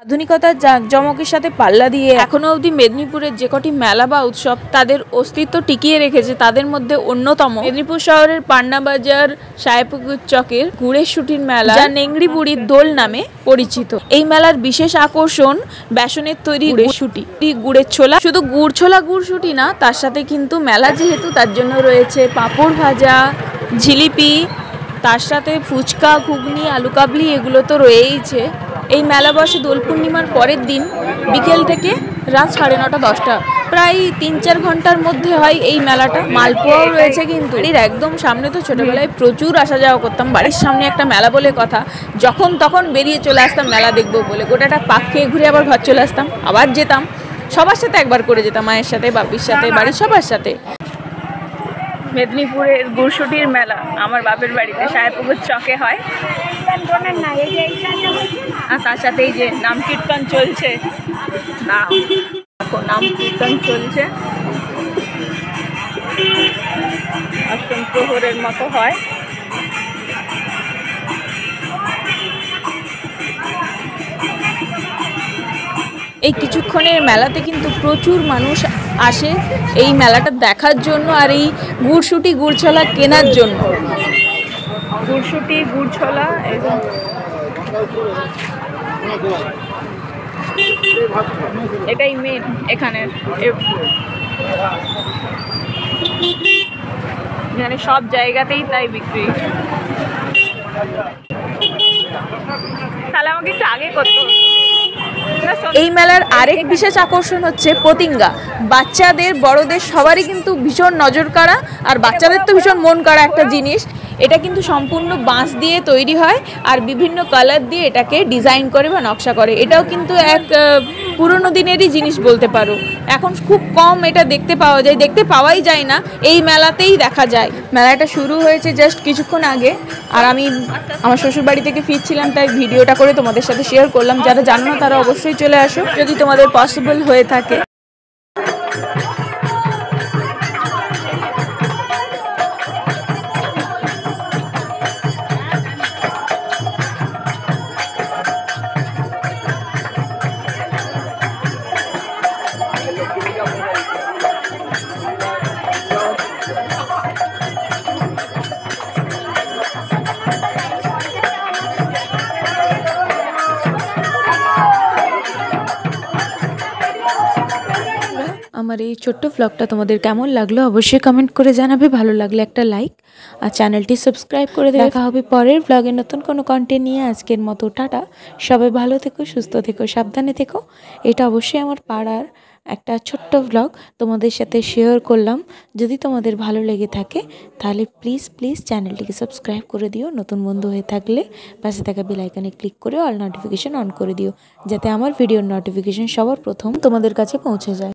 আধুনিকতার জাঁকজমকের সাথে পাল্লা দিয়ে এখনো অবধি মেদিনীপুরের যে কটি মেলা বা উৎসব তাদের অস্তিত্ব টিকিয়ে রেখেছে তাদের মধ্যে অন্যতম মেদিনীপুর শহরের পান্নাবাজার সাহেবপুকুর চকের গুড়ের শুটির মেলা, যা নেংড়ি বুড়ির দোল নামে পরিচিত। এই মেলার বিশেষ আকর্ষণ বেসনের তৈরি গুড়ের শুটি, গুড়ের ছোলা। শুধু গুড় ছোলা গুড় শুটি না, তার সাথে কিন্তু মেলা যেহেতু তার জন্য রয়েছে পাঁপড় ভাজা, জিলিপি, তার সাথে ফুচকা, ঘুগনি, আলু কাবলি, এগুলো তো রয়েইছে। এই মেলা বসে দোল পূর্ণিমার পরের দিন বিকেল থেকে রাত 9:30 10টা, প্রায় 3-4 ঘন্টার মধ্যে হয় এই মেলাটা। মালপোয়াও রয়েছে কিন্তু। এর একদম সামনে তো ছোটবেলায় প্রচুর আসা যাওয়া করতাম, বাড়ির সামনে একটা মেলা বলে কথা, যখন তখন বেরিয়ে চলে আসতাম মেলা দেখবো বলে। গোটাটা পাক খেয়ে ঘুরে আবার ঘর চলে আসতাম, আবার যেতাম, সবার সাথে একবার করে যেতাম, মায়ের সাথে, বাপির সাথে, বাড়ির সবার সাথে। মেদিনীপুরের গুড়শুটির মেলা আমার বাপের বাড়িতে সাহেবপুকুর চকে হয়, আর তার সাথে এই যে নাম কীর্তন চলছে, নাম কীর্তন চলছে, অষ্টম প্রহরের মতো হয়। এই কিছুক্ষণের মেলাতে কিন্তু প্রচুর মানুষ আসে এই মেলাটা দেখার জন্য আর এই গুড়শুটি গুড়ছোলা কেনার জন্য। গুড়শুটি গুড়ছোলা এবং এটাই মেন এখানের, মানে সব জায়গাতেই তাই বিক্রি। তাহলে আমাকে একটু আগে করতে হবে। এই মেলার আরেক বিশেষ আকর্ষণ হচ্ছে পতিঙ্গা। বাচ্চাদের বড়দের সবারই কিন্তু ভীষণ নজর কাড়া, আর বাচ্চাদের তো ভীষণ মন কাড়া একটা জিনিস। এটা কিন্তু সম্পূর্ণ বাঁশ দিয়ে তৈরি হয় আর বিভিন্ন কালার দিয়ে এটাকে ডিজাইন করে বা নকশা করে। এটাও কিন্তু এক পুরনো দিনেরই জিনিস বলতে পারো। এখন খুব কম এটা দেখতে পাওয়া যায়, দেখতে পাওয়াই যায় না, এই মেলাতেই দেখা যায়। মেলাটা শুরু হয়েছে জাস্ট কিছুক্ষণ আগে, আর আমি আমার শ্বশুরবাড়ি থেকে ফিরছিলাম, তাই ভিডিওটা করে তোমাদের সাথে শেয়ার করলাম। যারা জানো না তারা অবশ্যই চলে আসো যদি তোমাদের পসিবল হয়ে থাকে। আমার এই ছোট্ট ব্লগটা তোমাদের কেমন লাগলো অবশ্যই কমেন্ট করে জানাবে। ভালো লাগলে একটা লাইক আর চ্যানেলটি সাবস্ক্রাইব করে দেখা হবে পরের ব্লগে নতুন কোনো কন্টেন্ট নিয়ে। আজকের মতো টাটা, সবাই ভালো থেকো, সুস্থ থেকো, সাবধানে থেকো। এটা অবশ্যই আমার পাড়ার একটা ছোট্ট ব্লগ তোমাদের সাথে শেয়ার করলাম। যদি তোমাদের ভালো লেগে থাকে তাহলে প্লিজ চ্যানেলটিকে সাবস্ক্রাইব করে দিও। নতুন বন্ধু হয়ে থাকলে পাশে থাকা বেল আইকনে ক্লিক করে অল নোটিফিকেশন অন করে দিও, যাতে আমার ভিডিওর নোটিফিকেশন সবার প্রথম তোমাদের কাছে পৌঁছে যায়।